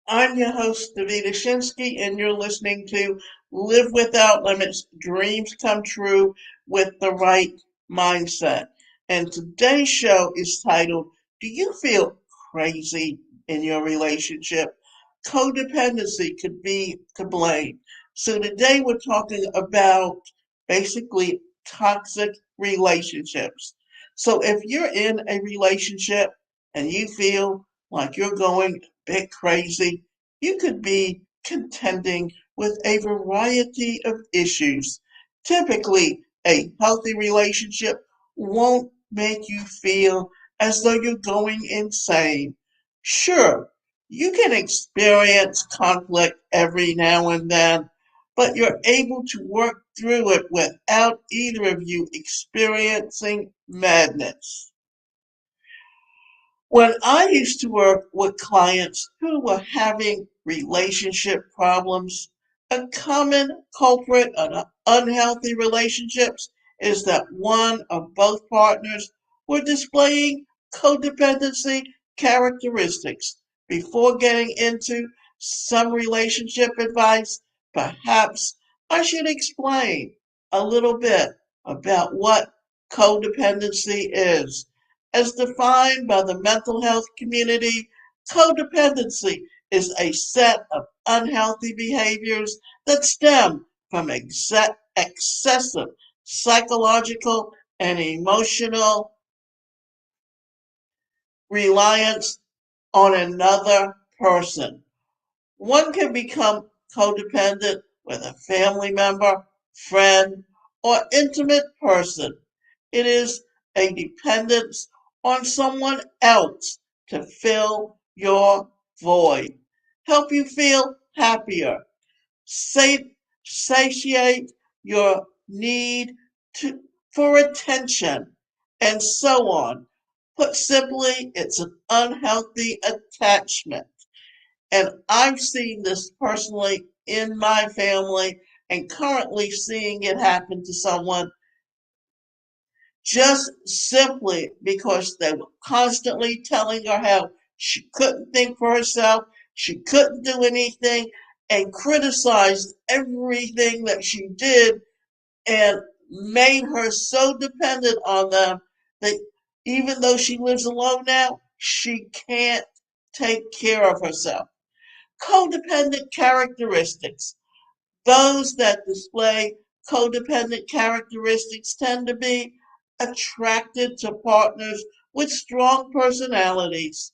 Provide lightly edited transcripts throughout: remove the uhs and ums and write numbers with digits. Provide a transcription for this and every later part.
I'm your host, Davida Shinsky, and you're listening to Live Without Limits Dreams Come True with the Right Mindset. And today's show is titled, Do You Feel Crazy in Your Relationship? Codependency could be to blame. So today we're talking about basically toxic relationships. So if you're in a relationship and you feel like you're going a bit crazy, you could be contending with a variety of issues. Typically, a healthy relationship won't make you feel as though you're going insane. Sure, you can experience conflict every now and then, but you're able to work through it without either of you experiencing madness. When I used to work with clients who were having relationship problems, a common culprit of unhealthy relationships is that one or both partners were displaying codependency characteristics. Before getting into some relationship advice, perhaps I should explain a little bit about what codependency is. As defined by the mental health community, codependency is a set of unhealthy behaviors that stem from excessive psychological and emotional reliance on another person. One can become codependent with a family member, friend, or intimate person. It is a dependence on someone else to fill your void, help you feel happier, satiate your need for attention, and so on. Put simply, it's an unhealthy attachment. And I've seen this personally in my family and currently seeing it happen to someone just simply because they were constantly telling her how she couldn't think for herself, she couldn't do anything, and criticized everything that she did and made her so dependent on them that even though she lives alone now, she can't take care of herself. Codependent characteristics. Those that display codependent characteristics tend to be attracted to partners with strong personalities.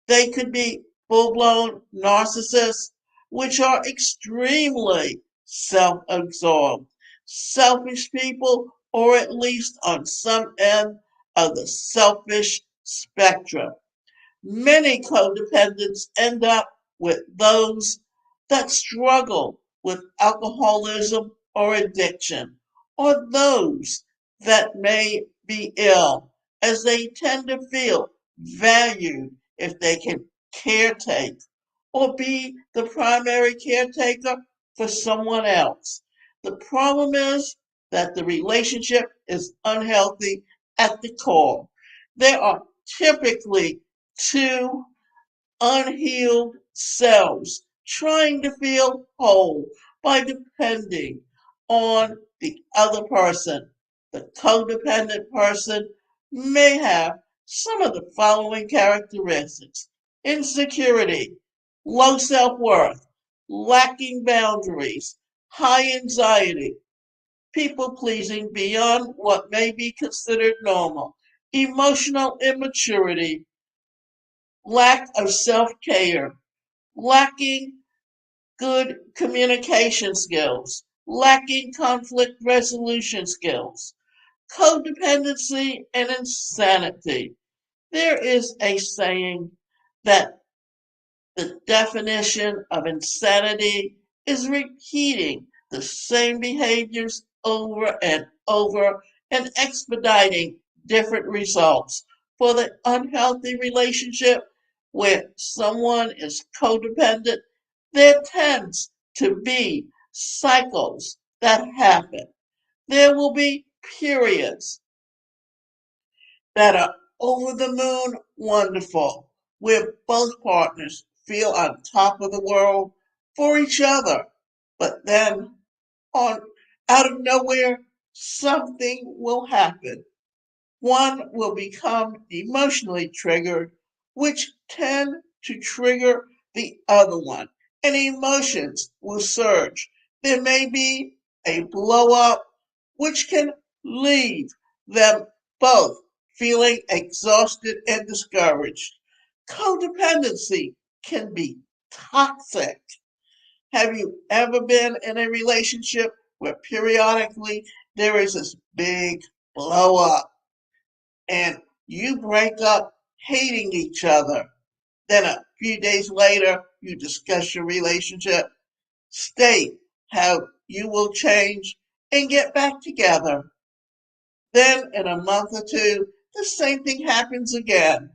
They could be full-blown narcissists, which are extremely self-absorbed, selfish people, or at least on some end of the selfish spectrum. Many codependents end up with those that struggle with alcoholism or addiction, or those that may be ill, as they tend to feel valued if they can caretake or be the primary caretaker for someone else. The problem is that the relationship is unhealthy at the core. There are typically two unhealed selves trying to feel whole by depending on the other person. The codependent person may have some of the following characteristics: insecurity, low self worth, lacking boundaries, high anxiety, people pleasing beyond what may be considered normal, emotional immaturity, lack of self care, lacking good communication skills, lacking conflict resolution skills, codependency, and insanity. There is a saying that the definition of insanity is repeating the same behaviors over and over and expediting different results. For the unhealthy relationship where someone is codependent, there tends to be cycles that happen. There will be periods that are over the moon wonderful, where both partners feel on top of the world for each other. But then, on out of nowhere, something will happen. One will become emotionally triggered, which tend to trigger the other one, and emotions will surge. There may be a blow up, which can leave them both feeling exhausted and discouraged. Codependency can be toxic. Have you ever been in a relationship where periodically there is this big blow up and you break up hating each other? Then a few days later, you discuss your relationship, state how you will change, and get back together. Then in a month or two, the same thing happens again.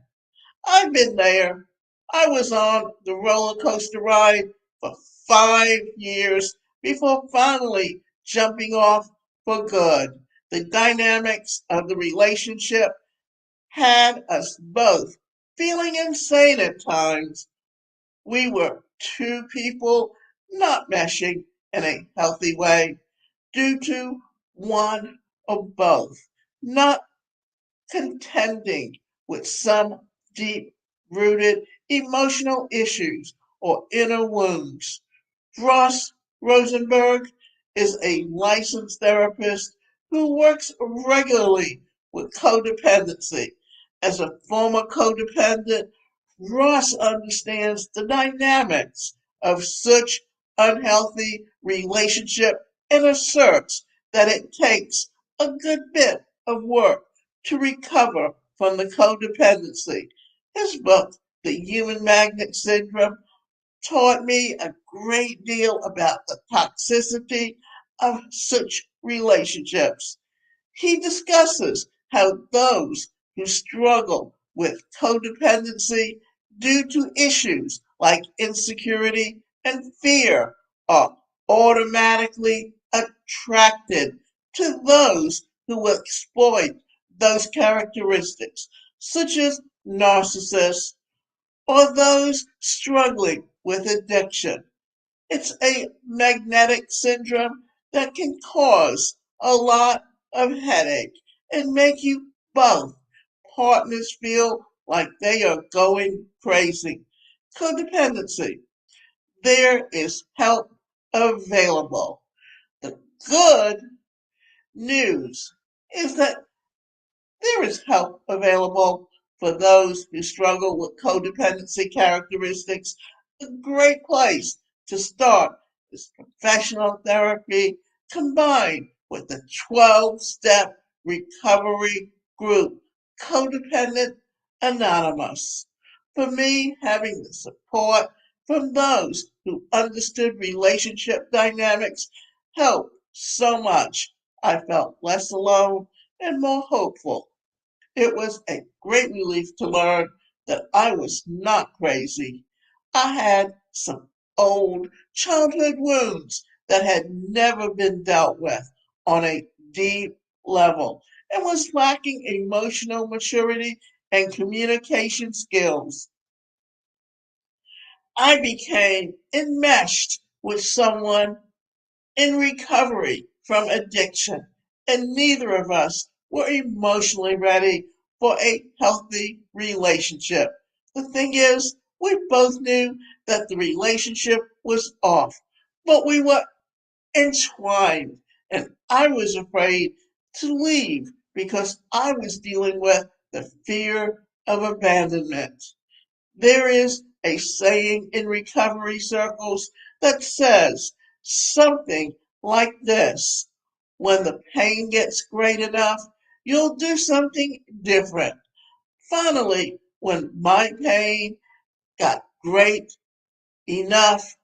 I've been there. I was on the roller coaster ride for 5 years before finally jumping off for good. The dynamics of the relationship had us both feeling insane at times. We were two people not meshing in a healthy way due to one or both not contending with some deep rooted emotional issues or inner wounds. Ross Rosenberg is a licensed therapist who works regularly with codependency. As a former codependent, Ross understands the dynamics of such unhealthy relationship and asserts that it takes a good bit of work to recover from the codependency. His book, The Human Magnet Syndrome, taught me a great deal about the toxicity of such relationships. He discusses how those who struggle with codependency due to issues like insecurity and fear are automatically attracted to those who will exploit those characteristics, such as narcissists or those struggling with addiction. It's a magnetic syndrome that can cause a lot of headache and make you both partners feel like they are going crazy. Codependency. There is help available. The good news is that there is help available for those who struggle with codependency characteristics. A great place to start is professional therapy combined with the 12-step recovery group, Codependent Anonymous. For me, having the support from those who understood relationship dynamics helped so much. I felt less alone and more hopeful. It was a great relief to learn that I was not crazy. I had some old childhood wounds that had never been dealt with on a deep level and was lacking emotional maturity and communication skills. I became enmeshed with someone in recovery from addiction, and neither of us were emotionally ready for a healthy relationship. The thing is, we both knew that the relationship was off, but we were entwined, and I was afraid to leave because I was dealing with the fear of abandonment. There is a saying in recovery circles that says something like this: when the pain gets great enough, you'll do something different. Finally, when my pain got great enough,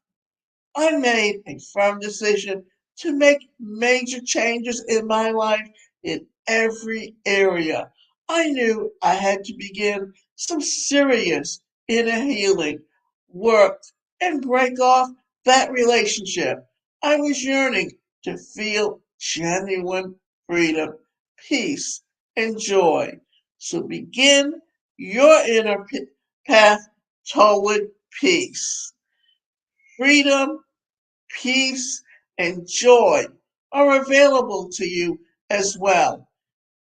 I made a firm decision to make major changes in my life in every area. I knew I had to begin some serious inner healing work and break off that relationship. I was yearning to feel genuine freedom, peace, and joy. So begin your inner path toward peace. Freedom, peace, and joy are available to you as well.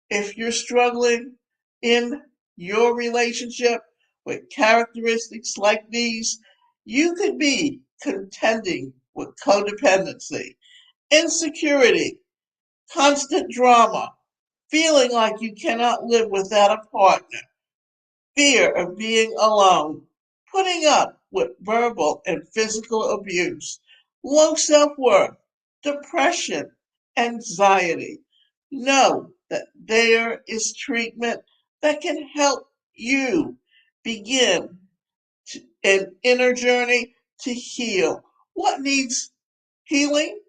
If you're struggling in your relationship with characteristics like these, you could be contending with codependency, insecurity, constant drama, feeling like you cannot live without a partner, fear of being alone, putting up with verbal and physical abuse, low self-worth, depression, anxiety. Know that there is treatment that can help you begin an inner journey to heal. What needs healing?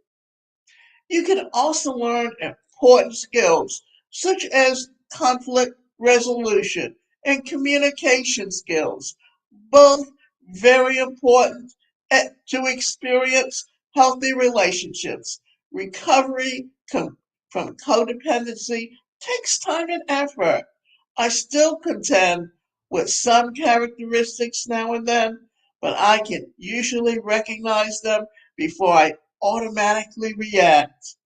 You can also learn important skills such as conflict resolution and communication skills, both very important to experience healthy relationships. Recovery from codependency takes time and effort. I still contend with some characteristics now and then, but I can usually recognize them before I automatically react.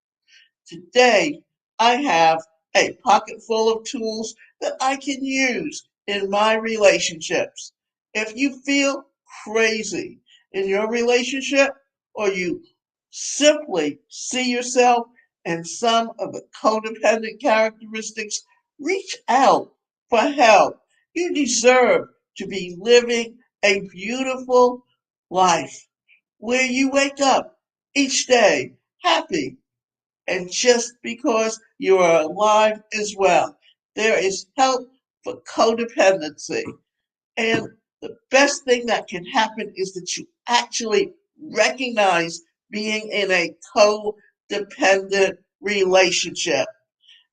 Today, I have a pocket full of tools that I can use in my relationships. If you feel crazy in your relationship or you simply see yourself in some of the codependent characteristics, reach out for help. You deserve to be living a beautiful life where you wake up each day happy and just because you are alive as well. There is help for codependency. And the best thing that can happen is that you actually recognize being in a codependent relationship.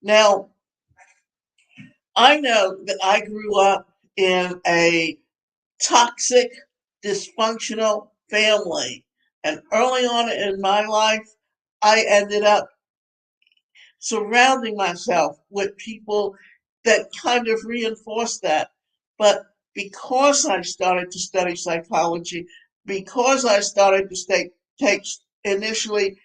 Now, I know that I grew up in a toxic, dysfunctional family. And early on in my life, I ended up surrounding myself with people that kind of reinforce that. But because I started to study psychology, because I started to take initially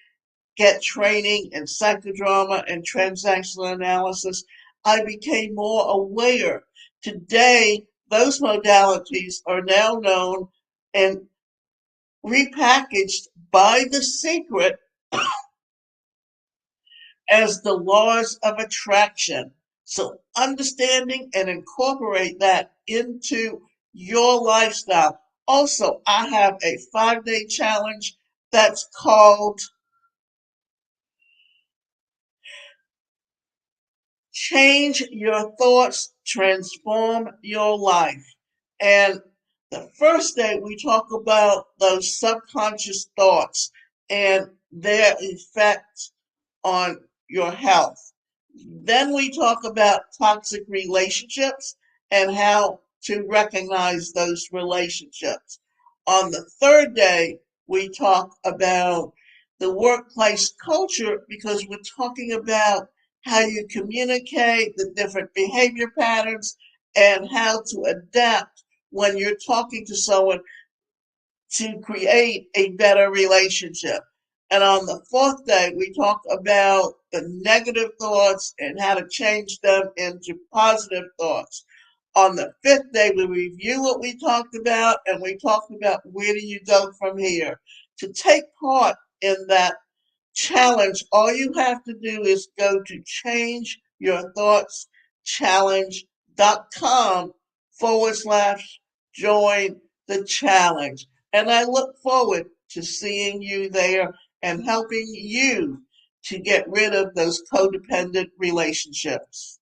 get training in psychodrama and transactional analysis, I became more aware. Today, those modalities are now known and repackaged by The Secret as the laws of attraction. So understanding and incorporate that into your lifestyle. Also, I have a 5-day challenge that's called Change Your Thoughts, Transform Your Life. And the first day we talk about those subconscious thoughts and their effect on your health. Then we talk about toxic relationships and how to recognize those relationships. On the third day, we talk about the workplace culture because we're talking about how you communicate, the different behavior patterns, and how to adapt when you're talking to someone to create a better relationship. And on the fourth day, we talk about the negative thoughts and how to change them into positive thoughts. On the fifth day, we review what we talked about and we talk about where do you go from here. To take part in that challenge, all you have to do is go to changeyourthoughtschallenge.com/join the challenge. And I look forward to seeing you there and helping you to get rid of those codependent relationships.